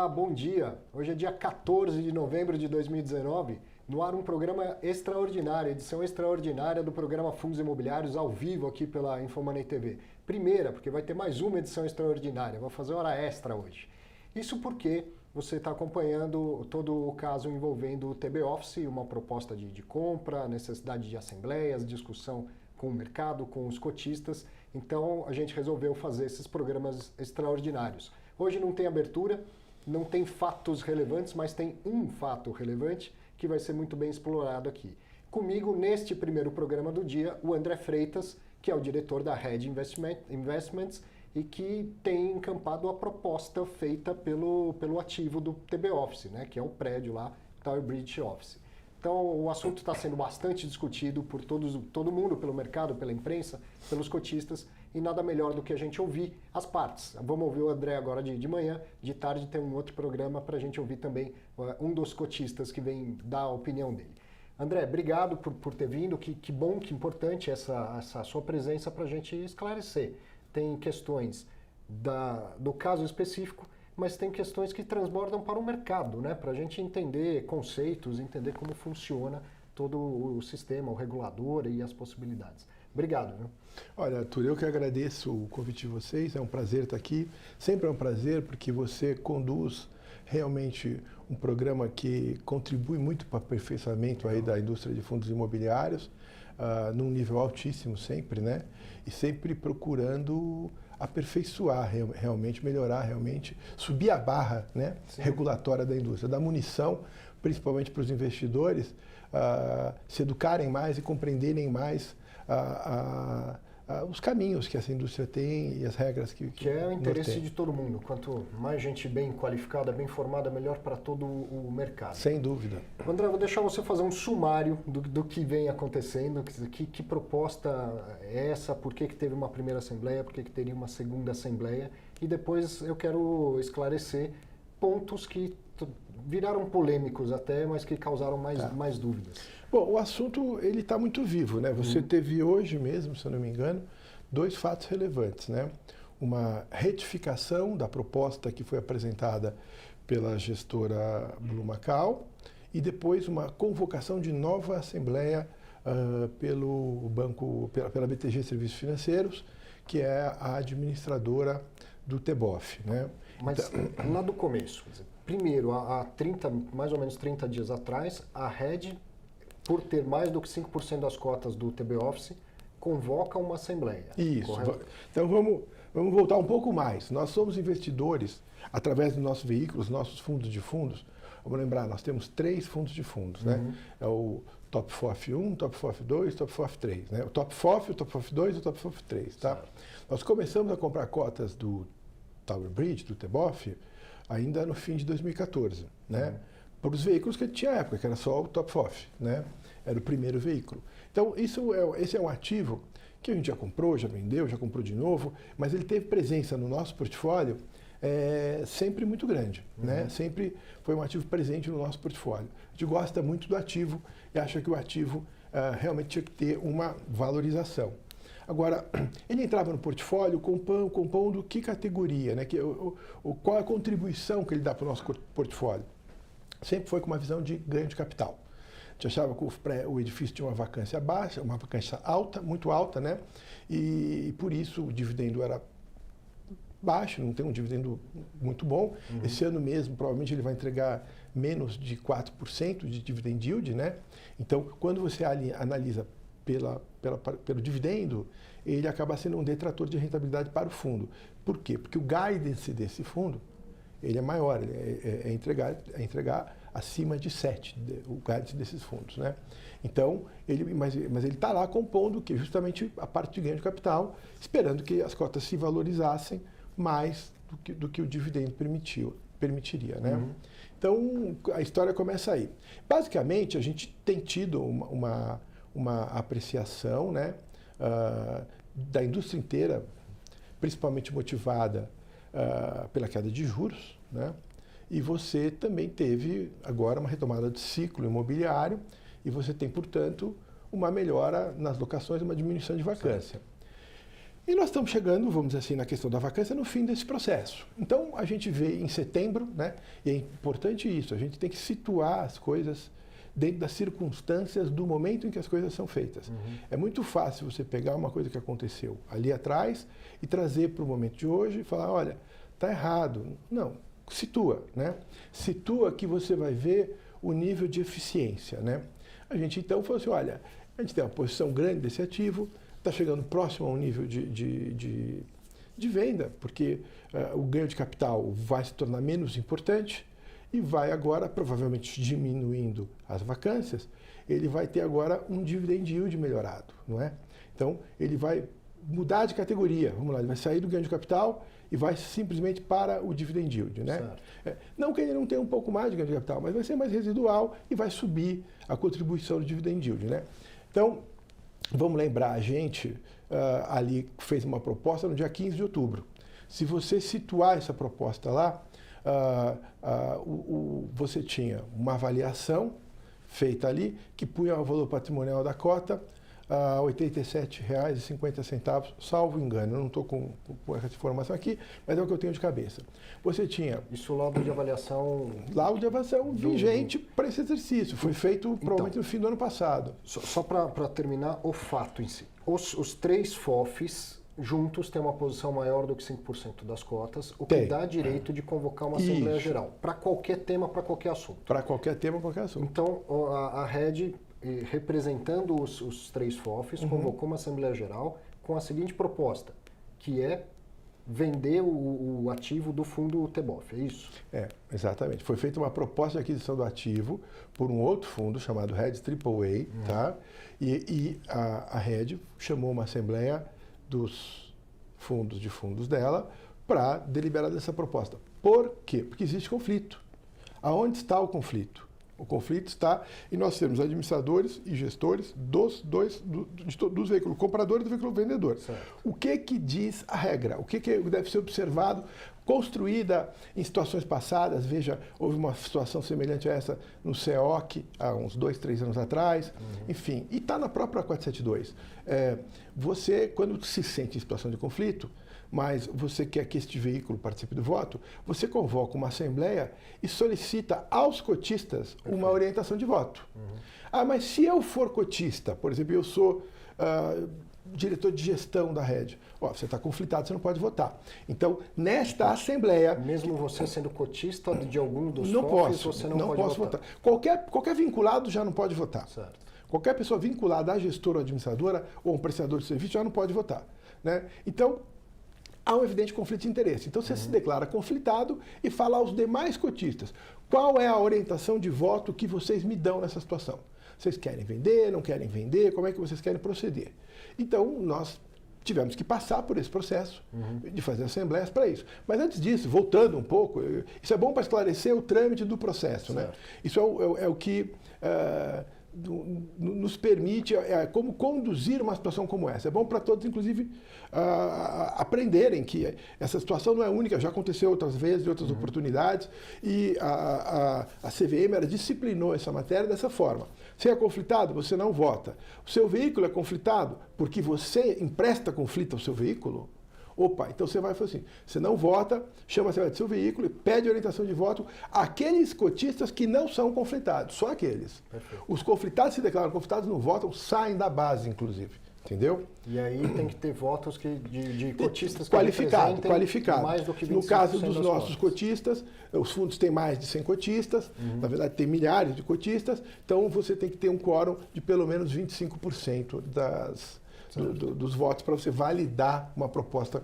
Olá, bom dia. Hoje é dia 14 de novembro de 2019. No ar um programa extraordinário, edição extraordinária do programa Fundos Imobiliários ao vivo aqui pela Infomoney TV. Primeira, porque vai ter mais uma edição extraordinária. Vou fazer hora extra hoje. Isso porque você está acompanhando todo o caso envolvendo o TB Office, uma proposta de compra, necessidade de assembleias, discussão com o mercado, com os cotistas. Então a gente resolveu fazer esses programas extraordinários. Hoje não tem abertura, não tem fatos relevantes, mas tem um fato relevante que vai ser muito bem explorado aqui. Comigo, neste primeiro programa do dia, o André Freitas, que é o diretor da Red Investments e que tem encampado a proposta feita pelo ativo do TB Office, né, que é o prédio lá, Tower Bridge Office. Então o assunto está sendo bastante discutido por todo mundo, pelo mercado, pela imprensa, pelos cotistas, e nada melhor do que a gente ouvir as partes. Vamos ouvir o André agora de manhã, de tarde tem um outro programa para a gente ouvir também um dos cotistas que vem dar a opinião dele. André, obrigado por ter vindo, que bom, que importante essa sua presença para a gente esclarecer. Tem questões do caso específico, mas tem questões que transbordam para o mercado, né? Para a gente entender conceitos, entender como funciona todo o sistema, o regulador e as possibilidades. Obrigado. Viu? Olha, Arthur, eu que agradeço o convite de vocês, é um prazer estar aqui. Sempre é um prazer porque você conduz realmente um programa que contribui muito para o aperfeiçoamento aí da indústria de fundos imobiliários, num nível altíssimo sempre, né? E sempre procurando aperfeiçoar realmente, melhorar realmente, subir a barra, né, regulatória da indústria, da munição, principalmente para os investidores, se educarem mais e compreenderem mais os caminhos que essa indústria tem e as regras que é o interesse de todo mundo. Quanto mais gente bem qualificada, bem formada, melhor para todo o mercado. Sem dúvida. André, vou deixar você fazer um sumário do que vem acontecendo, que proposta é essa, por que teve uma primeira assembleia, por que teria uma segunda assembleia, e depois eu quero esclarecer pontos que viraram polêmicos até, mas que causaram mais dúvidas. Bom, o assunto ele está muito vivo, né? Você teve hoje mesmo, se eu não me engano, dois fatos relevantes, né? Uma retificação da proposta que foi apresentada pela gestora Blue Macau e depois uma convocação de nova assembleia pela BTG Serviços Financeiros, que é a administradora do TBOF, né? Mas então, lá do começo, primeiro, há mais ou menos 30 dias atrás, a Red, por ter mais do que 5% das cotas do TB Office, convoca uma assembleia. Isso. Correto? Então vamos voltar um pouco mais. Nós somos investidores através do nosso veículo, os nossos fundos de fundos. Vamos lembrar, nós temos 3 fundos de fundos, né? É o Top FOF 1, Top FOF 2, Top FOF 3, né? O Top FOF, o Top FOF 2 e o Top FOF 3, tá? Certo. Nós começamos a comprar cotas do Tower Bridge, do TBOF, ainda no fim de 2014, né? Para os veículos que tinha à época, que era só o Top FOF, né? Era o primeiro veículo. Então, esse é um ativo que a gente já comprou, já vendeu, já comprou de novo, mas ele teve presença no nosso portfólio sempre muito grande, né? Sempre foi um ativo presente no nosso portfólio. A gente gosta muito do ativo e acha que o ativo realmente tinha que ter uma valorização. Agora, ele entrava no portfólio compondo que categoria, né? Qual a contribuição que ele dá para o nosso portfólio? Sempre foi com uma visão de ganho de capital. A gente achava que o edifício tinha uma vacância baixa, uma vacância alta, muito alta, né? E por isso o dividendo era baixo, não tem um dividendo muito bom. Esse ano mesmo, provavelmente, ele vai entregar menos de 4% de dividend yield, né? Então, quando você analisa pelo dividendo, ele acaba sendo um detrator de rentabilidade para o fundo. Por quê? Porque o guidance desse fundo ele é maior, é entregar acima de 7, o guidance desses fundos, né? Então, mas ele está lá compondo que justamente a parte de ganho de capital, esperando que as cotas se valorizassem mais do que o dividendo permitiria, né? Então, a história começa aí. Basicamente, a gente tem tido uma apreciação, né, da indústria inteira, principalmente motivada pela queda de juros, né? E você também teve agora uma retomada de ciclo imobiliário e você tem, portanto, uma melhora nas locações e uma diminuição de vacância. E nós estamos chegando, vamos dizer assim, na questão da vacância, no fim desse processo. Então, a gente vê em setembro, né? E é importante isso, a gente tem que situar as coisas dentro das circunstâncias do momento em que as coisas são feitas. É muito fácil você pegar uma coisa que aconteceu ali atrás e trazer para o momento de hoje e falar, olha, está errado. Não, situa, né? Situa que você vai ver o nível de eficiência, né? A gente então falou assim, olha, a gente tem uma posição grande desse ativo, está chegando próximo a um nível de venda, porque o ganho de capital vai se tornar menos importante e vai agora, provavelmente diminuindo as vacâncias, ele vai ter agora um dividend yield melhorado, não é? Então, ele vai mudar de categoria, vamos lá, ele vai sair do ganho de capital e vai simplesmente para o dividend yield, né? Não que ele não tenha um pouco mais de ganho de capital, mas vai ser mais residual e vai subir a contribuição do dividend yield, né? Então, vamos lembrar, a gente ali fez uma proposta no dia 15 de outubro. Se você situar essa proposta lá, você tinha uma avaliação feita ali que punha o valor patrimonial da cota a R$ 87,50, salvo engano. Eu não estou com essa informação aqui, mas é o que eu tenho de cabeça. Você tinha... Isso laudo de avaliação... Laudo de avaliação vigente para esse exercício. Foi feito provavelmente no fim do ano passado. Só para terminar o fato em si. Os 3 FOFs juntos têm uma posição maior do que 5% das cotas, o que dá direito de convocar uma Assembleia Geral. Para qualquer tema, para qualquer assunto. Para qualquer tema, qualquer assunto. Então, a Red, representando os 3 FOFs, convocou uma Assembleia Geral com a seguinte proposta, que é vender o ativo do fundo TBOF, é isso? Exatamente. Foi feita uma proposta de aquisição do ativo por um outro fundo chamado Red AAA, tá? E a Red chamou uma Assembleia dos fundos dela para deliberar dessa proposta. Por quê? Porque existe conflito. Aonde está o conflito? O conflito está em nós sermos administradores e gestores dos veículos, compradores do veículo vendedor. Certo. O que diz a regra? O que deve ser observado, construída em situações passadas? Veja, houve uma situação semelhante a essa no CEOC, há uns 2, 3 anos atrás. Enfim, e está na própria 472. Você, quando se sente em situação de conflito, mas você quer que este veículo participe do voto, você convoca uma assembleia e solicita aos cotistas uma orientação de voto. Mas se eu for cotista, por exemplo, eu sou diretor de gestão da Red, você está conflitado, você não pode votar. Então, nesta assembleia... Mesmo você sendo cotista de algum dos não FOFs, posso, você não pode votar. Qualquer vinculado já não pode votar. Certo. Qualquer pessoa vinculada à gestora ou administradora ou um prestador de serviço já não pode votar, né? Então, há um evidente conflito de interesse. Então, você se declara conflitado e fala aos demais cotistas qual é a orientação de voto que vocês me dão nessa situação. Vocês querem vender, não querem vender? Como é que vocês querem proceder? Então, nós tivemos que passar por esse processo de fazer assembleias para isso. Mas antes disso, voltando um pouco, isso é bom para esclarecer o trâmite do processo, né? Isso é o que... nos permite como conduzir uma situação como essa. É bom para todos, inclusive, aprenderem que essa situação não é única, já aconteceu outras vezes, em outras oportunidades, e a CVM disciplinou essa matéria dessa forma. Se é conflitado, você não vota. O seu veículo é conflitado porque você empresta conflito ao seu veículo? Opa, então você vai falar assim, você não vota, chama a Assembleia do seu veículo e pede orientação de voto àqueles cotistas que não são conflitados, só aqueles. Perfeito. Os conflitados se declaram conflitados, não votam, saem da base, inclusive. Entendeu? E aí tem que ter votos de cotistas que qualificado. Mais do que 25% no caso dos das nossos cotistas, os fundos têm mais de 100 cotistas, na verdade tem milhares de cotistas, então você tem que ter um quórum de pelo menos 25% dos votos para você validar uma proposta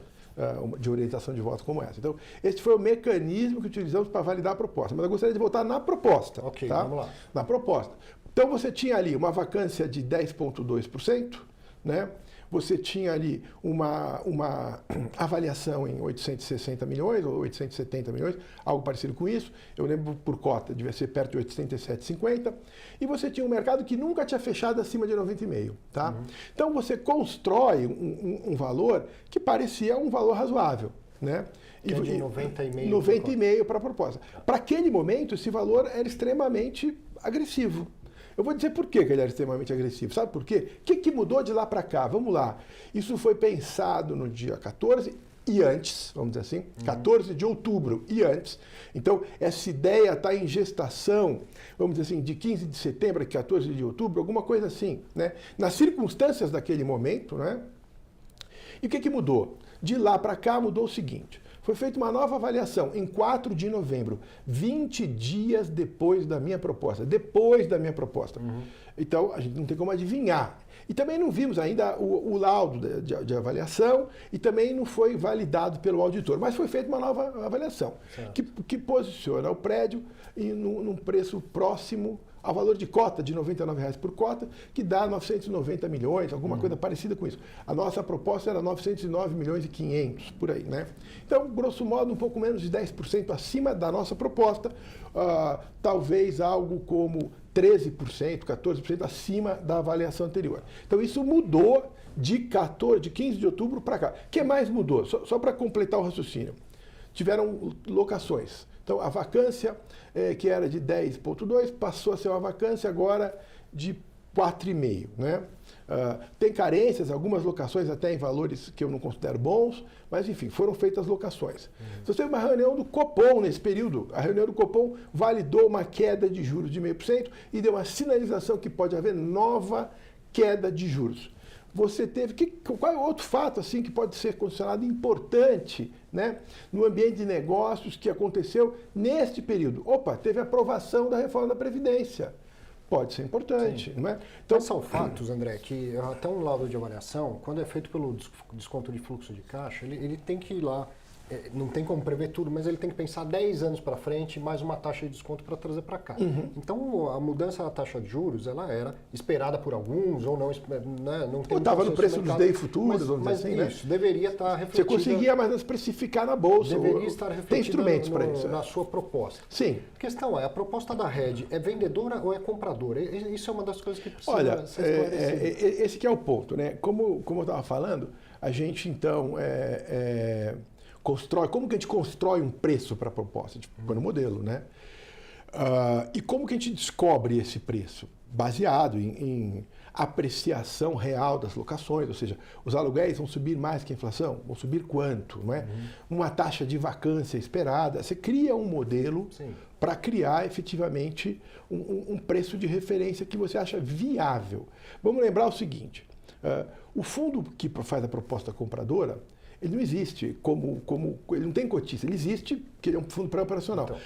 de orientação de voto como essa. Então, esse foi o mecanismo que utilizamos para validar a proposta. Mas eu gostaria de voltar na proposta. Ok, tá? vamos lá. Na proposta. Então, você tinha ali uma vacância de 10,2%, né? Você tinha ali uma avaliação em 860 milhões ou 870 milhões, algo parecido com isso. Eu lembro por cota, devia ser perto de 87,50. E você tinha um mercado que nunca tinha fechado acima de 90,5. Tá? Então você constrói um valor que parecia um valor razoável. Né? Que é de 90,5. 90,5 para a proposta. Para aquele momento, esse valor era extremamente agressivo. Eu vou dizer por que ele era extremamente agressivo. Sabe por quê? O que mudou de lá para cá? Vamos lá. Isso foi pensado no dia 14 e antes, vamos dizer assim, 14 de outubro e antes. Então, essa ideia está em gestação, vamos dizer assim, de 15 de setembro a 14 de outubro, alguma coisa assim, né? Nas circunstâncias daquele momento, né? E o que mudou? De lá para cá mudou o seguinte: foi feita uma nova avaliação em 4 de novembro, 20 dias depois da minha proposta. Depois da minha proposta. Então, a gente não tem como adivinhar. E também não vimos ainda o laudo de avaliação e também não foi validado pelo auditor. Mas foi feita uma nova avaliação que posiciona o prédio num preço próximo ao valor de cota de R$ 99,00 por cota, que dá 990 milhões, alguma coisa parecida com isso. A nossa proposta era 909 milhões e 500, por aí, né? Então, grosso modo, um pouco menos de 10% acima da nossa proposta, talvez algo como 13%, 14% acima da avaliação anterior. Então, isso mudou de 15 de outubro para cá. O que mais mudou? Só para completar o raciocínio. Tiveram locações. Então, a vacância, que era de 10,2, passou a ser uma vacância agora de 4,5, né? Tem carências, algumas locações até em valores que eu não considero bons, mas enfim, foram feitas locações. Você teve uma reunião do Copom nesse período. A reunião do Copom validou uma queda de juros de 0,5% e deu uma sinalização que pode haver nova queda de juros. Você teve... Qual é outro fato assim que pode ser considerado importante, né, no ambiente de negócios que aconteceu neste período? Teve a aprovação da reforma da Previdência. Pode ser importante, não é? Então, são fatos, André, que até um laudo de avaliação, quando é feito pelo desconto de fluxo de caixa, ele tem que ir lá, não tem como prever tudo, mas ele tem que pensar 10 anos para frente, mais uma taxa de desconto para trazer para cá. Então, a mudança da taxa de juros, ela era esperada por alguns, ou não, né, não tem... Estava no preço dos DEI futuros, vamos dizer assim, isso, deveria estar refletido... Você conseguia mais precificar na bolsa. Deveria estar refletido tem instrumentos para isso, na sua proposta. Sim. A questão é, a proposta da Red é vendedora ou é compradora? Isso é uma das coisas que precisa ser esclarecida. Esse que é o ponto, né? Como eu estava falando, a gente, então... como que a gente constrói um preço para a proposta? A gente põe no modelo, né? E como que a gente descobre esse preço? Baseado em apreciação real das locações, ou seja, os aluguéis vão subir mais que a inflação? Vão subir quanto? Não é? Uma taxa de vacância esperada. Você cria um modelo para criar efetivamente um preço de referência que você acha viável. Vamos lembrar o seguinte, o fundo que faz a proposta compradora, ele não existe ele não tem cotista, ele existe porque ele é um fundo pré-operacional, então,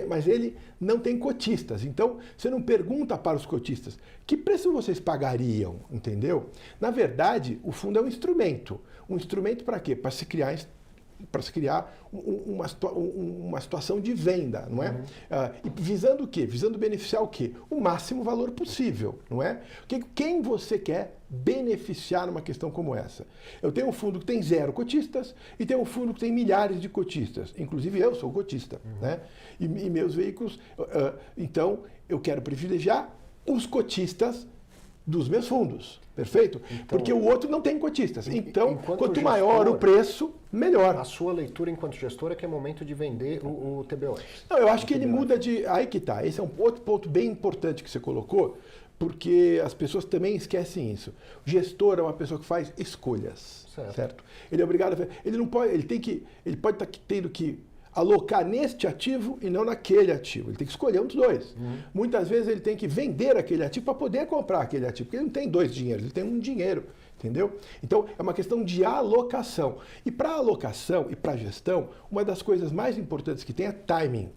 mas ele não tem cotistas. Então, você não pergunta para os cotistas, que preço vocês pagariam, entendeu? Na verdade, o fundo é um instrumento. Um instrumento para quê? Para se criar uma situação de venda, não é? E visando o quê? Visando beneficiar o quê? O máximo valor possível, não é? Quem você quer beneficiar numa questão como essa? Eu tenho um fundo que tem 0 cotistas e tenho um fundo que tem milhares de cotistas. Inclusive eu sou cotista, né? E meus veículos... então, eu quero privilegiar os cotistas dos meus fundos, perfeito? Então, porque o outro não tem cotistas. Então, quanto maior o preço, melhor. A sua leitura enquanto gestor é que é momento de vender o TBOS. Não, eu acho que ele muda de... Aí que tá. Esse é um outro ponto bem importante que você colocou, porque as pessoas também esquecem isso. O gestor é uma pessoa que faz escolhas, certo? Ele é obrigado a... Ele não pode... Ele pode estar tendo que alocar neste ativo e não naquele ativo. Ele tem que escolher um dos dois. Muitas vezes ele tem que vender aquele ativo para poder comprar aquele ativo, porque ele não tem 2 dinheiros, ele tem um dinheiro, entendeu? Então, é uma questão de alocação. E para alocação e para gestão, uma das coisas mais importantes que tem é timing.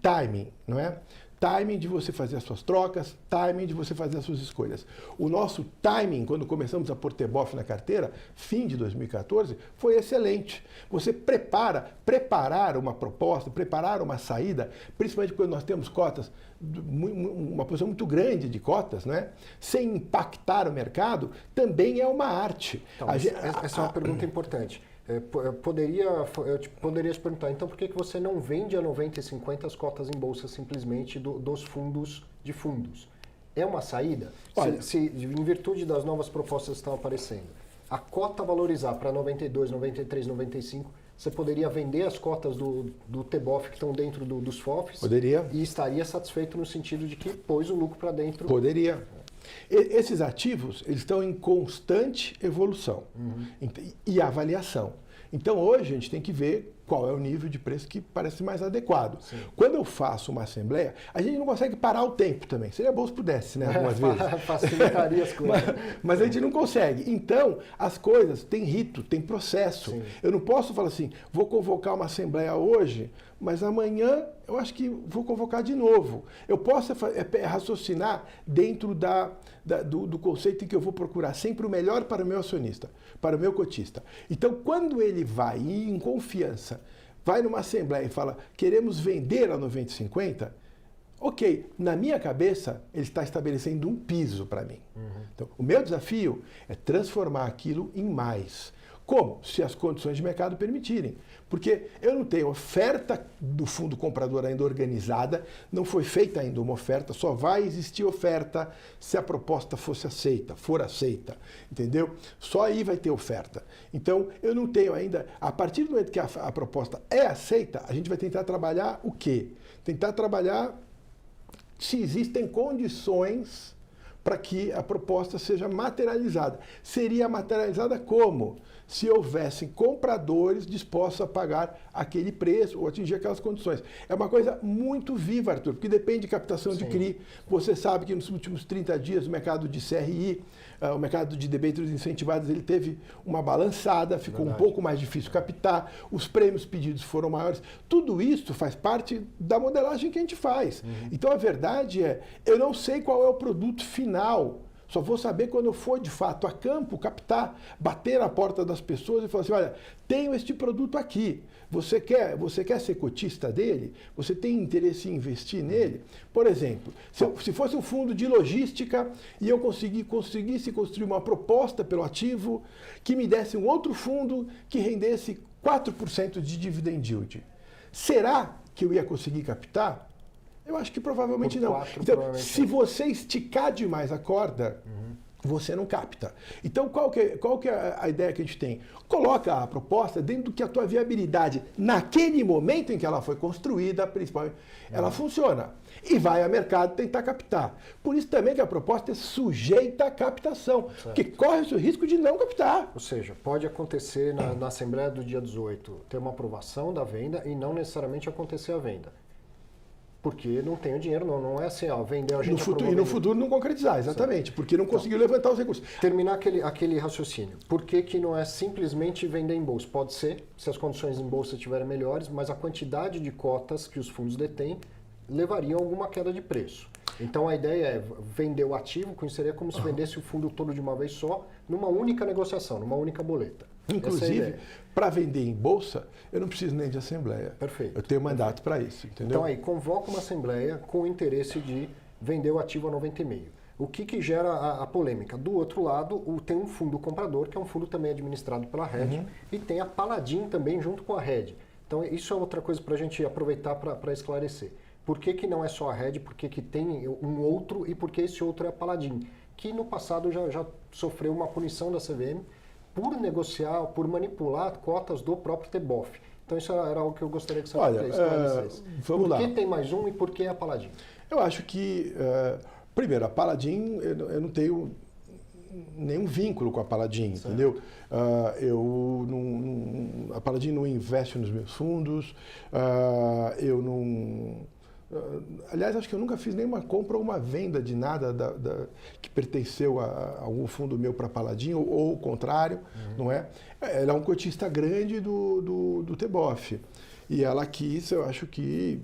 Timing, não é? Timing de você fazer as suas trocas, timing de você fazer as suas escolhas. O nosso timing, quando começamos a pôr TBOF na carteira, fim de 2014, foi excelente. Você preparar uma proposta, preparar uma saída, principalmente quando nós temos cotas, uma posição muito grande de cotas, né? Sem impactar o mercado, também é uma arte. Então, essa é uma pergunta importante. Eu poderia te perguntar, então por que você não vende a 90 e 50 as cotas em bolsa simplesmente dos fundos de fundos? É uma saída? Se em virtude das novas propostas que estão aparecendo, a cota valorizar para 92, 93, 95, você poderia vender as cotas do TBOF que estão dentro dos FOFs. Poderia. E estaria satisfeito no sentido de que pôs o lucro para dentro. Poderia. Esses ativos, eles estão em constante evolução e avaliação. Então, hoje, a gente tem que ver qual é o nível de preço que parece mais adequado. Sim. Quando eu faço uma assembleia, a gente não consegue parar o tempo também. Seria bom se pudesse, né, algumas vezes. Facilitaria as coisas. Mas a gente não consegue. Então, as coisas têm rito, têm processo. Sim. Eu não posso falar assim, vou convocar uma assembleia hoje, mas amanhã eu acho que vou convocar de novo. Eu posso raciocinar dentro do conceito em que eu vou procurar sempre o melhor para o meu acionista, para o meu cotista. Então, quando ele vai em confiança, vai numa assembleia e fala, queremos vender a 90,50, ok, na minha cabeça, ele está estabelecendo um piso para mim. Então, o meu desafio é transformar aquilo em mais. Como? Se as condições de mercado permitirem. Porque eu não tenho oferta do fundo comprador ainda organizada, não foi feita ainda uma oferta, só vai existir oferta se a proposta for aceita, entendeu? Só aí vai ter oferta. Então, eu não tenho ainda, a partir do momento que a proposta é aceita, a gente vai tentar trabalhar o quê? Tentar trabalhar se existem condições para que a proposta seja materializada. Seria materializada como? Se houvessem compradores dispostos a pagar aquele preço ou atingir aquelas condições. É uma coisa muito viva, Arthur, porque depende de captação de CRI. Você sabe que nos últimos 30 dias o mercado de CRI, o mercado de debêntures incentivadas, ele teve uma balançada, ficou um pouco mais difícil captar, os prêmios pedidos foram maiores. Tudo isso faz parte da modelagem que a gente faz. Então a verdade é, eu não sei qual é o produto final. Só vou saber quando eu for, de fato, a campo, captar, bater na porta das pessoas e falar assim, olha, tenho este produto aqui. Você quer ser cotista dele? Você tem interesse em investir nele? Por exemplo, se fosse um fundo de logística e eu conseguisse construir uma proposta pelo ativo que me desse um outro fundo que rendesse 4% de dividend yield, será que eu ia conseguir captar? Eu acho que provavelmente não. Então, se você esticar demais a corda, você não capta. Então, qual que é a ideia que a gente tem? Coloca a proposta dentro do que a tua viabilidade, naquele momento em que ela foi construída, principalmente, ela funciona. E vai ao mercado tentar captar. Por isso também que a proposta é sujeita à captação, porque corre o risco de não captar. Ou seja, pode acontecer na Assembleia do dia 18 ter uma aprovação da venda e não necessariamente acontecer a venda. Porque não tem o dinheiro, não é assim, ó, vendeu a gente E no futuro não concretizar, exatamente, porque não conseguiu levantar os recursos. Terminar aquele raciocínio. Por que não é simplesmente vender em bolsa? Pode ser, se as condições em bolsa estiverem melhores, mas a quantidade de cotas que os fundos detêm levaria a alguma queda de preço. Então a ideia é vender o ativo, seria como se vendesse o fundo todo de uma vez só, numa única negociação, numa única boleta. Inclusive, para vender em bolsa, eu não preciso nem de assembleia. Perfeito. Eu tenho mandato para isso, entendeu? Então aí, convoca uma assembleia com o interesse de vender o ativo a 90,5. O que gera a polêmica? Do outro lado, tem um fundo comprador, que é um fundo também administrado pela Red, e tem a Paladin também junto com a Red. Então isso é outra coisa para a gente aproveitar para esclarecer. Por que não é só a Red, por que tem um outro e por que esse outro é a Paladin? Que no passado já sofreu uma punição da CVM por negociar, por manipular cotas do próprio TBOF. Então isso era algo que eu gostaria que você esclarecesse. Vamos lá. Por que tem mais um e por que a Paladin? Eu acho que, primeiro, a Paladin, eu não tenho nenhum vínculo com a Paladin, entendeu? A Paladin não investe nos meus fundos, eu não... Aliás, acho que eu nunca fiz nenhuma compra ou uma venda de nada que pertenceu a algum fundo meu para Paladin, ou o contrário, não é? Ela é um cotista grande do TBOF. E ela quis, eu acho que,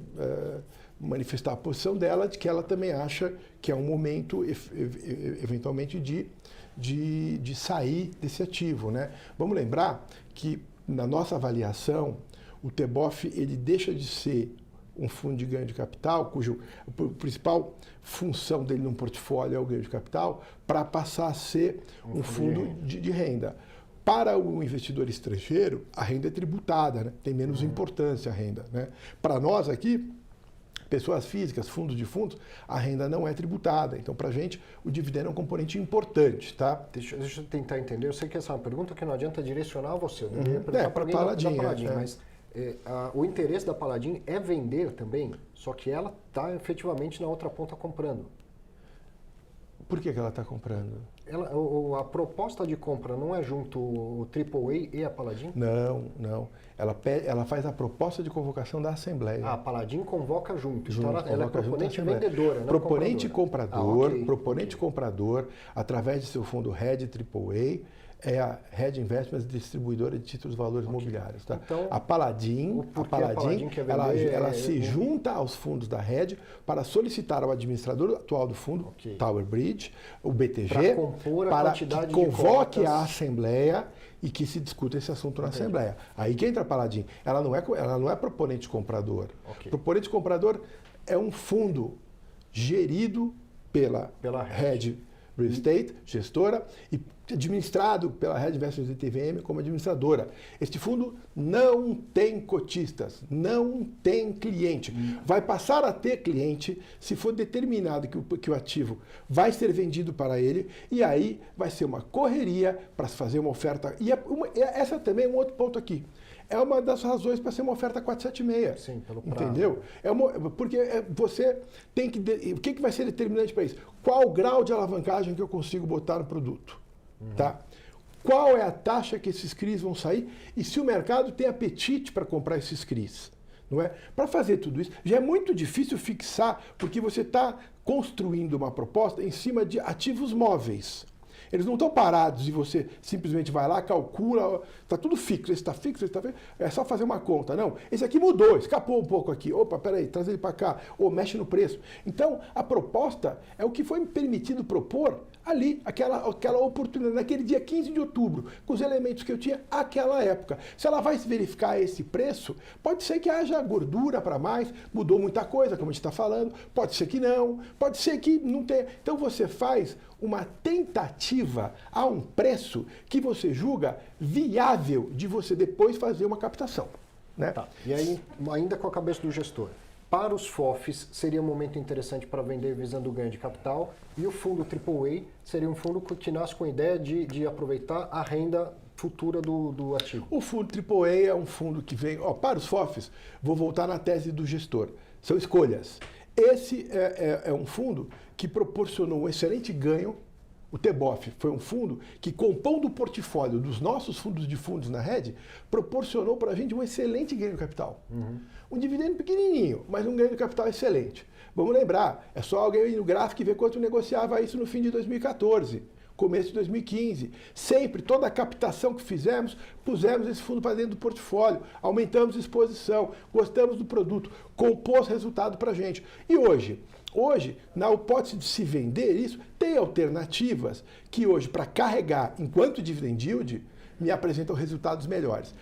manifestar a posição dela de que ela também acha que é um momento, eventualmente, de sair desse ativo, né? Vamos lembrar que, na nossa avaliação, o TBOF ele deixa de ser um fundo de ganho de capital, cuja principal função dele no portfólio é o ganho de capital, para passar a ser um fundo de renda. Para o investidor estrangeiro, a renda é tributada, né? Tem menos importância a renda, né? Para nós aqui, pessoas físicas, fundos de fundos, a renda não é tributada. Então, para a gente, o dividendo é um componente importante, tá? Deixa eu tentar entender. Eu sei que essa é uma pergunta que não adianta direcionar você. Eu deveria perguntar para alguém Paladin, da Paladin, mas o interesse da Paladin é vender também, só que ela está efetivamente na outra ponta comprando. Por que ela está comprando? A proposta de compra não é junto o AAA e a Paladin? Não. Ela faz a proposta de convocação da Assembleia. A Paladin convoca junto. Então ela é Convoca proponente junto da Assembleia. vendedora, não proponente comprador. Okay. Proponente comprador, através de seu fundo Red AAA, é a Red Investments, distribuidora de títulos de valores imobiliários. Tá? Então, a Paladin ela se junta aos fundos da Red para solicitar ao administrador atual do fundo, Tower Bridge, o BTG, para que convoque a Assembleia e que se discuta esse assunto na Assembleia. Aí que entra a Paladin. Ela não é proponente comprador. Proponente comprador é um fundo gerido pela Red Real Estate, gestora, e administrado pela Red Investments e TVM como administradora. Este fundo não tem cotistas, não tem cliente. Vai passar a ter cliente se for determinado que o ativo vai ser vendido para ele, e aí vai ser uma correria para se fazer uma oferta. E essa também é um outro ponto aqui. É uma das razões para ser uma oferta 476. Sim, pelo prazo. Entendeu? Porque você tem que... O que vai ser determinante para isso? Qual o grau de alavancagem que eu consigo botar no produto? Tá? Qual é a taxa que esses CRIs vão sair? E se o mercado tem apetite para comprar esses CRIs? Não é? Para fazer tudo isso, já é muito difícil fixar, porque você está construindo uma proposta em cima de ativos móveis. Eles não estão parados e você simplesmente vai lá, calcula, está tudo fixo, esse está fixo, esse está fixo, é só fazer uma conta. Não, esse aqui mudou, escapou um pouco aqui, opa, peraí, traz ele para cá, ou mexe no preço. Então, a proposta é o que foi permitido propor ali, aquela oportunidade, naquele dia 15 de outubro, com os elementos que eu tinha naquela época. Se ela vai se verificar esse preço, pode ser que haja gordura para mais, mudou muita coisa, como a gente está falando, pode ser que não, pode ser que não tenha. Então você faz uma tentativa a um preço que você julga viável de você depois fazer uma captação. Né? Tá. E aí, ainda com a cabeça do gestor, para os FOFs seria um momento interessante para vender visando o ganho de capital, e o fundo AAA seria um fundo que nasce com a ideia de aproveitar a renda futura do ativo. O fundo AAA é um fundo que vem... para os FOFs, vou voltar na tese do gestor. São escolhas. Esse é um fundo que proporcionou um excelente ganho. O TBOF foi um fundo que, compondo o portfólio dos nossos fundos de fundos na Red, proporcionou para a gente um excelente ganho de capital. Um dividendo pequenininho, mas um ganho de capital excelente. Vamos lembrar, é só alguém ir no gráfico e ver quanto negociava isso no fim de 2014. Começo de 2015. Sempre, toda a captação que fizemos, pusemos esse fundo para dentro do portfólio, aumentamos a exposição, gostamos do produto, compôs resultado para a gente. E hoje, na hipótese de se vender isso, tem alternativas que hoje, para carregar enquanto dividend yield, me apresentam resultados melhores.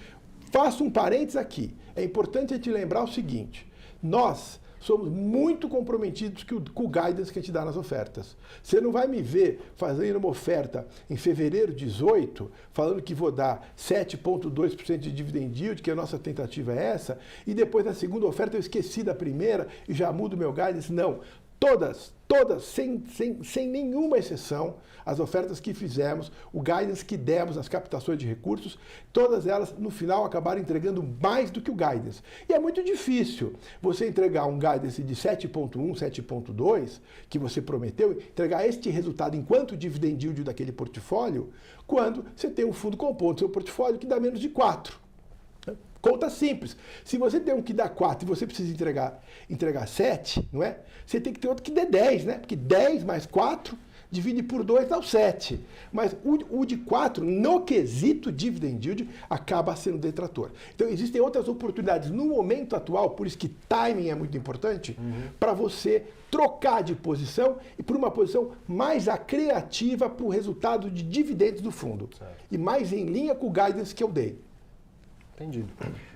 Faço um parênteses aqui. É importante a gente lembrar o seguinte: nós somos muito comprometidos com o guidance que a gente dá nas ofertas. Você não vai me ver fazendo uma oferta em fevereiro de 18, falando que vou dar 7,2% de dividend yield, que a nossa tentativa é essa, e depois na segunda oferta eu esqueci da primeira e já mudo meu guidance. Não. Todas, sem nenhuma exceção, as ofertas que fizemos, o guidance que demos, as captações de recursos, todas elas, no final, acabaram entregando mais do que o guidance. E é muito difícil você entregar um guidance de 7,1, 7,2, que você prometeu, entregar este resultado enquanto dividend yield daquele portfólio, quando você tem um fundo compondo seu portfólio que dá menos de 4. Conta simples. Se você tem um que dá 4 e você precisa entregar 7, não é? Você tem que ter outro que dê 10, né? Porque 10 mais 4 divide por 2 dá o 7. Mas o de 4, no quesito dividend yield, acaba sendo detrator. Então, existem outras oportunidades no momento atual, por isso que timing é muito importante, para você trocar de posição e por uma posição mais criativa para o resultado de dividendos do fundo. Certo. E mais em linha com o guidance que eu dei. Entendido.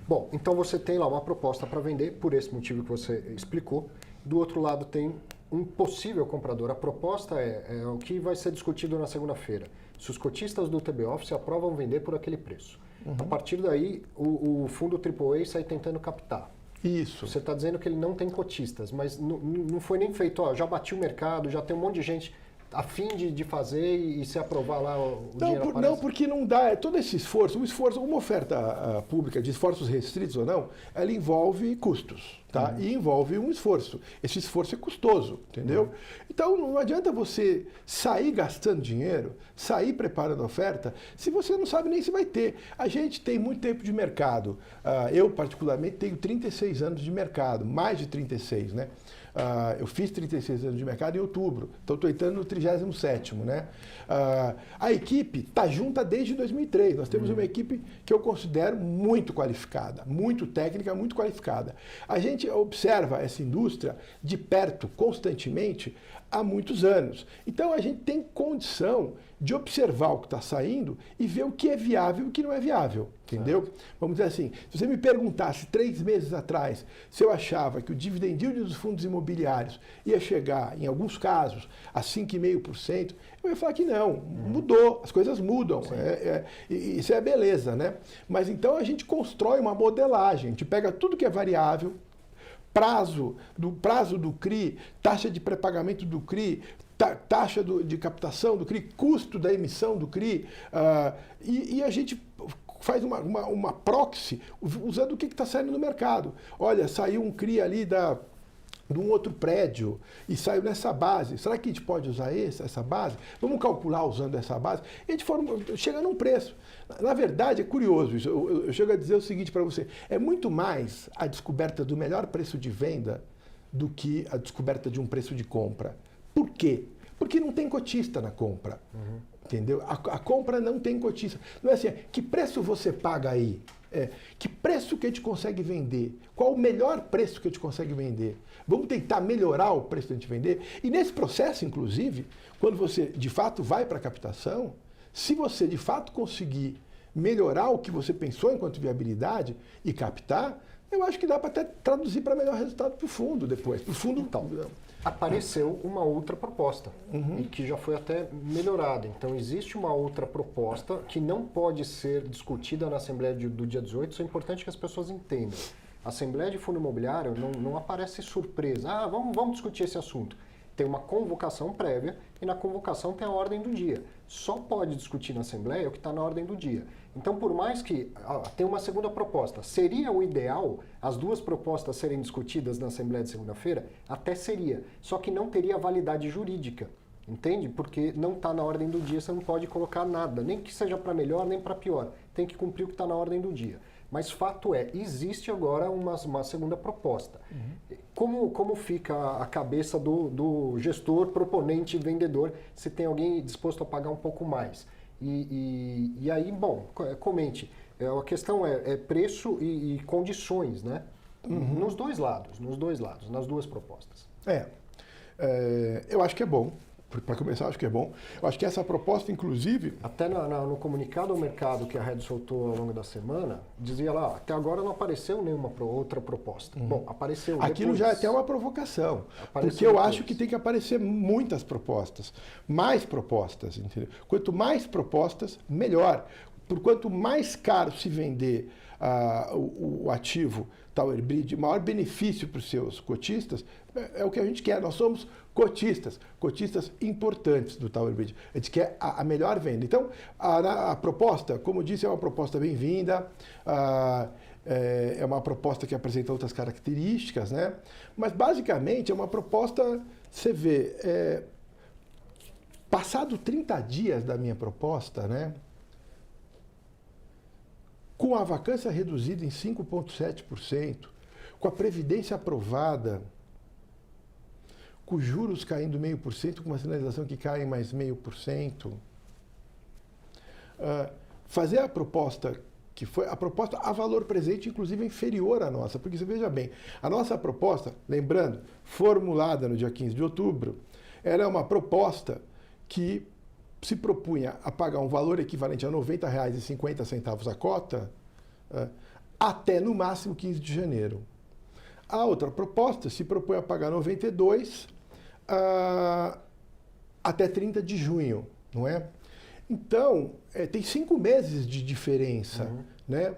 Bom, então você tem lá uma proposta para vender, por esse motivo que você explicou. Do outro lado tem um possível comprador. A proposta é o que vai ser discutido na segunda-feira. Se os cotistas do TBOF se aprovam vender por aquele preço. A partir daí, o fundo AAA sai tentando captar. Isso. Você está dizendo que ele não tem cotistas, mas não foi nem feito, ó, já bati o mercado, já tem um monte de gente a fim de fazer e se aprovar lá o dinheiro aparece? Não, porque não dá. Todo esse esforço, uma oferta pública de esforços restritos ou não, ela envolve custos, tá? E envolve um esforço. Esse esforço é custoso, entendeu? Então não adianta você sair gastando dinheiro, sair preparando oferta, se você não sabe nem se vai ter. A gente tem muito tempo de mercado. Eu, particularmente, tenho 36 anos de mercado, mais de 36, né? Eu fiz 36 anos de mercado em outubro, então estou entrando no 37º, né? A equipe está junta desde 2003. Nós temos uma equipe que eu considero muito qualificada, muito técnica, muito qualificada. A gente observa essa indústria de perto, constantemente, há muitos anos. Então a gente tem condição de observar o que está saindo e ver o que é viável e o que não é viável, entendeu? Vamos dizer assim, se você me perguntasse 3 meses atrás se eu achava que o dividend yield dos fundos imobiliários ia chegar, em alguns casos, a 5,5%, eu ia falar que não, mudou, as coisas mudam, isso é beleza, né? Mas então a gente constrói uma modelagem, a gente pega tudo que é variável, prazo do CRI, taxa de pré-pagamento do CRI, taxa de captação do CRI, custo da emissão do CRI, e a gente faz uma proxy usando o que está saindo no mercado. Olha, saiu um CRI ali de um outro prédio e saiu nessa base. Será que a gente pode usar essa base? Vamos calcular usando essa base. E a gente chega num preço. Na verdade, é curioso isso. Eu chego a dizer o seguinte para você. É muito mais a descoberta do melhor preço de venda do que a descoberta de um preço de compra. Por quê? Porque não tem cotista na compra. Entendeu? A compra não tem cotista. Não é assim, que preço você paga aí? Que preço que a gente consegue vender? Qual o melhor preço que a gente consegue vender? Vamos tentar melhorar o preço que a gente vender? E nesse processo, inclusive, quando você de fato vai para a captação, se você de fato conseguir melhorar o que você pensou enquanto viabilidade e captar, eu acho que dá para até traduzir para melhor resultado para o fundo depois. Para o fundo, então, apareceu uma outra proposta e que já foi até melhorada. Então, existe uma outra proposta que não pode ser discutida na Assembleia do dia 18. Isso é importante que as pessoas entendam. A Assembleia de Fundo Imobiliário não aparece surpresa. Vamos discutir esse assunto. Tem uma convocação prévia e na convocação tem a ordem do dia. Só pode discutir na Assembleia o que está na ordem do dia. Então, por mais que tenha uma segunda proposta, seria o ideal as duas propostas serem discutidas na Assembleia de segunda-feira? Até seria, só que não teria validade jurídica, entende? Porque não está na ordem do dia, você não pode colocar nada, nem que seja para melhor, nem para pior. Tem que cumprir o que está na ordem do dia. Mas fato é, existe agora uma segunda proposta. Como fica a cabeça do gestor, proponente, vendedor, se tem alguém disposto a pagar um pouco mais? E aí, bom, comente. A questão é preço e condições, né? Nos dois lados, nas duas propostas. Eu acho que é bom. Para começar, acho que é bom. Eu acho que essa proposta, inclusive... Até no comunicado ao mercado que a Red soltou ao longo da semana, dizia lá, até agora não apareceu nenhuma outra proposta. Bom, apareceu Aquilo depois. já é até uma provocação, Apareceu porque eu depois. acho que tem que aparecer muitas propostas, mais propostas, entendeu? Quanto mais propostas, melhor. Por quanto mais caro se vender o ativo Tower Bridge, maior benefício para os seus cotistas, é o que a gente quer. Nós somos cotistas importantes do Tower Bridge. A gente quer a melhor venda. Então, a proposta, como eu disse, é uma proposta bem-vinda, é uma proposta que apresenta outras características, né? Mas, basicamente, é uma proposta, você vê, passado 30 dias da minha proposta, né? Com a vacância reduzida em 5,7%, com a Previdência aprovada, com os juros caindo 0,5%, com uma sinalização que cai mais 0,5%, fazer a proposta, que foi a proposta a valor presente, inclusive inferior à nossa, porque você veja bem, a nossa proposta, lembrando, formulada no dia 15 de outubro, era uma proposta que se propunha a pagar um valor equivalente a R$ 90,50 a cota até, no máximo, 15 de janeiro. A outra proposta se propõe a pagar 92 até 30 de junho, não é? Então, tem 5 meses de diferença, né?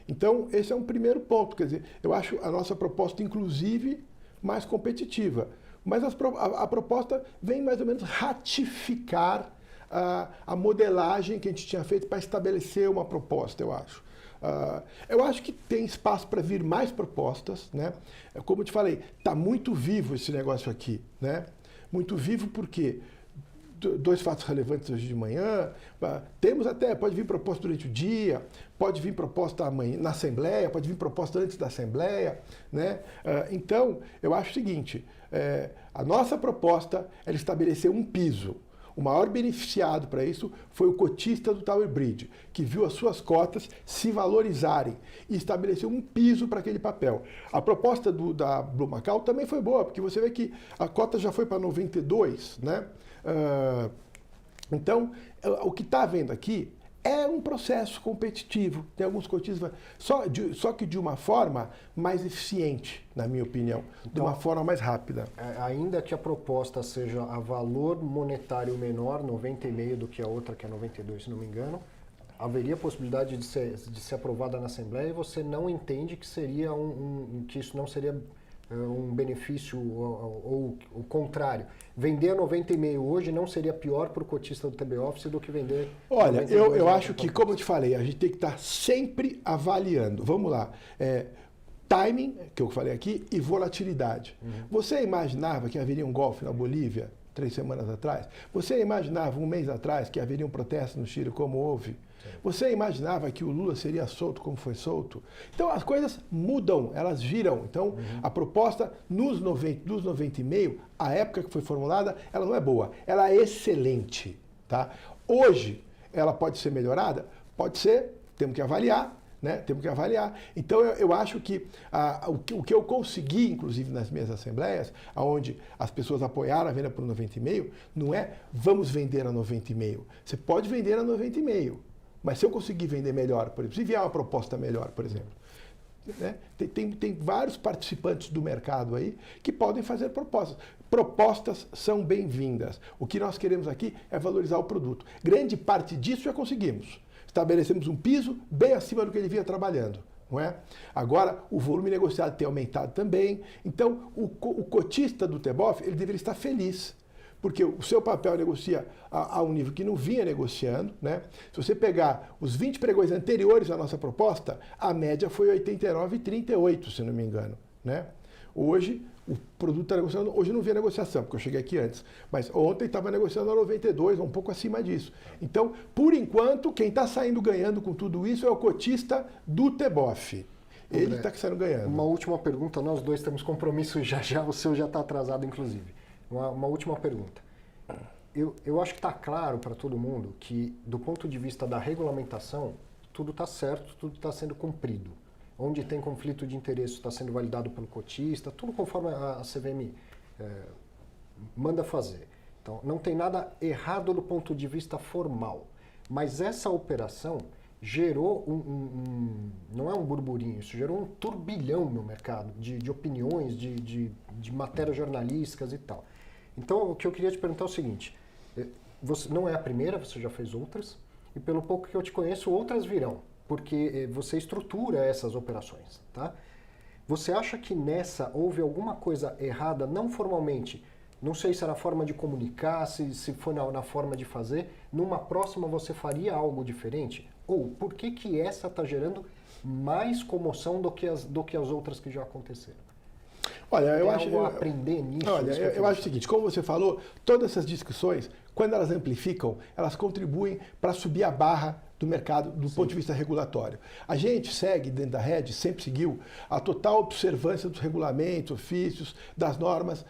Então, esse é um primeiro ponto. Quer dizer, eu acho a nossa proposta, inclusive, mais competitiva. Mas a proposta vem mais ou menos ratificar a modelagem que a gente tinha feito para estabelecer uma proposta, eu acho. Eu acho que tem espaço para vir mais propostas, né? Como eu te falei, está muito vivo esse negócio aqui, né? Muito vivo porque dois fatos relevantes hoje de manhã, temos até, pode vir proposta durante o dia, pode vir proposta amanhã na Assembleia, pode vir proposta antes da Assembleia, né? Então, eu acho o seguinte, a nossa proposta é estabelecer um piso. O maior beneficiado para isso foi o cotista do Tower Bridge, que viu as suas cotas se valorizarem e estabeleceu um piso para aquele papel. A proposta da Blue Macau também foi boa, porque você vê que a cota já foi para 92, né? Então, o que está havendo aqui é um processo competitivo. Tem alguns cotistas, só que de uma forma mais eficiente, na minha opinião, de uma forma mais rápida. Ainda que a proposta seja a valor monetário menor, 90,5 do que a outra, que é 92, se não me engano, haveria possibilidade de ser aprovada na Assembleia e você não entende que seria que isso não seria um benefício ou o contrário. Vender a 90,5 hoje não seria pior para o cotista do TB Office do que vender... Olha, eu acho que, como eu te falei, a gente tem que estar sempre avaliando. Vamos lá. Timing, que eu falei aqui, e volatilidade. Você imaginava que haveria um golpe na Bolívia 3 semanas atrás? Você imaginava um mês atrás que haveria um protesto no Chile como houve? Você imaginava que o Lula seria solto como foi solto? Então as coisas mudam, elas giram. Então a proposta dos 90,5, a época que foi formulada, ela não é boa, ela é excelente. Tá? Hoje ela pode ser melhorada? Pode ser, temos que avaliar. Né? Temos que avaliar. Então, eu acho que o que eu consegui, inclusive nas minhas assembleias, onde as pessoas apoiaram a venda por 90,5, não é vamos vender a 90,5. Você pode vender a 90,5, mas se eu conseguir vender melhor, por exemplo, se vier uma proposta melhor, por exemplo, né? Tem vários participantes do mercado aí que podem fazer propostas. Propostas são bem-vindas. O que nós queremos aqui é valorizar o produto. Grande parte disso já conseguimos. Estabelecemos um piso bem acima do que ele vinha trabalhando, não é? Agora, o volume negociado tem aumentado também. Então, o cotista do TBOF, ele deveria estar feliz, porque o seu papel negocia a um nível que não vinha negociando, né? Se você pegar os 20 pregões anteriores à nossa proposta, a média foi 89,38, se não me engano, né? Hoje, o produto está negociando, hoje não vinha negociação, porque eu cheguei aqui antes, mas ontem estava negociando a 92, um pouco acima disso. Então, por enquanto, quem está saindo ganhando com tudo isso é o cotista do TBOF. Ele está saindo ganhando. Uma última pergunta, nós dois temos compromisso já, o seu já está atrasado, inclusive. Uma última pergunta. Eu acho que está claro para todo mundo que, do ponto de vista da regulamentação, tudo está certo, tudo está sendo cumprido. Onde tem conflito de interesse está sendo validado pelo cotista, tudo conforme a CVM manda fazer. Então, não tem nada errado do ponto de vista formal. Mas essa operação gerou não é um burburinho, isso gerou um turbilhão no mercado de opiniões, de matérias jornalísticas e tal. Então, o que eu queria te perguntar é o seguinte, você não é a primeira, você já fez outras, e pelo pouco que eu te conheço, outras virão. Porque você estrutura essas operações, tá? Você acha que nessa houve alguma coisa errada, não formalmente, não sei se era a forma de comunicar, se foi na forma de fazer, numa próxima você faria algo diferente? Ou por que essa está gerando mais comoção do que as outras que já aconteceram? Olha, eu Tem acho... algo a aprender nisso? Olha, eu acho o seguinte, como você falou, todas essas discussões, quando elas amplificam, elas contribuem para subir a barra do mercado do ponto de vista regulatório. A gente segue dentro da rede, sempre seguiu, a total observância dos regulamentos, ofícios, das normas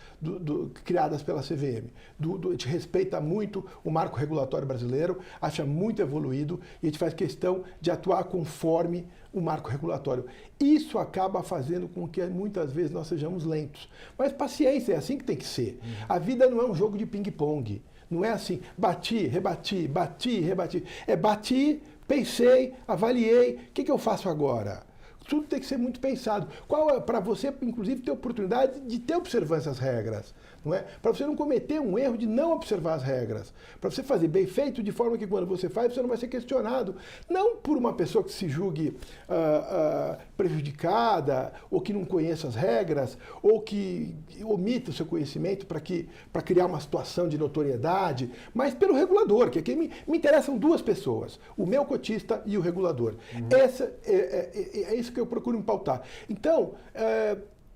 criadas pela CVM. A gente respeita muito o marco regulatório brasileiro, acha muito evoluído e a gente faz questão de atuar conforme o marco regulatório. Isso acaba fazendo com que muitas vezes nós sejamos lentos. Mas paciência, é assim que tem que ser. A vida não é um jogo de ping-pong. Não é assim, bati, rebati, bati, rebati. É bati, pensei, avaliei, o que eu faço agora? tudo tem que ser muito pensado. Qual é, para você, inclusive, ter oportunidade de ter observância às regras, não é? Para você não cometer um erro de não observar as regras. Para você fazer bem feito, de forma que quando você faz, você não vai ser questionado. Não por uma pessoa que se julgue prejudicada, ou que não conheça as regras, ou que omita o seu conhecimento para criar uma situação de notoriedade, mas pelo regulador, que aqui me interessam duas pessoas, o meu cotista e o regulador. É isso que eu procuro me pautar. Então,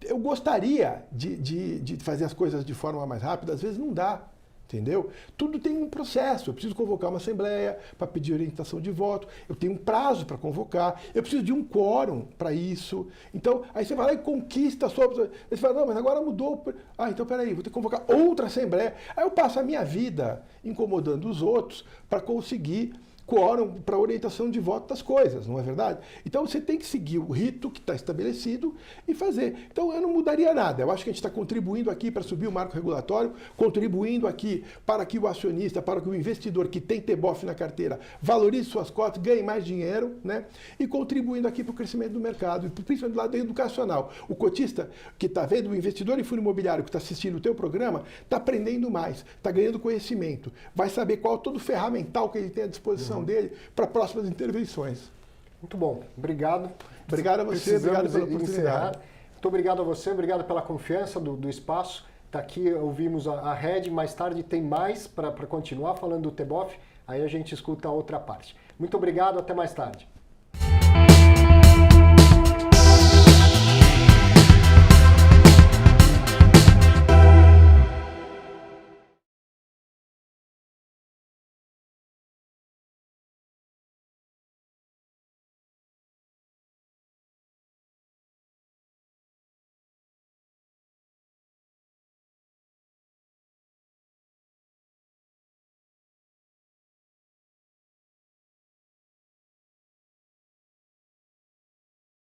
eu gostaria de fazer as coisas de forma mais rápida, às vezes não dá. Entendeu? Tudo tem um processo. Eu preciso convocar uma assembleia para pedir orientação de voto. Eu tenho um prazo para convocar. Eu preciso de um quórum para isso. Então, aí você vai lá e conquista a sua... Aí você fala, não, mas agora mudou. Ah, então peraí, vou ter que convocar outra assembleia. Aí eu passo a minha vida incomodando os outros para conseguir quórum para orientação de voto das coisas, não é verdade? Então você tem que seguir o rito que está estabelecido e fazer. Então eu não mudaria nada. Eu acho que a gente está contribuindo aqui para subir o marco regulatório, contribuindo aqui para que o acionista, para que o investidor que tem TBOF na carteira valorize suas cotas, ganhe mais dinheiro, né? E contribuindo aqui para o crescimento do mercado, e principalmente do lado educacional. O cotista que está vendo, o investidor em fundo imobiliário que está assistindo o teu programa, está aprendendo mais, está ganhando conhecimento, vai saber qual todo o ferramental que ele tem à disposição dele para próximas intervenções. Muito bom. Obrigado. Obrigado a você, obrigado pela oportunidade. Muito obrigado a você, obrigado pela confiança do espaço. Está aqui, ouvimos a Red, mais tarde tem mais para continuar falando do TBOF, aí a gente escuta a outra parte. Muito obrigado, até mais tarde.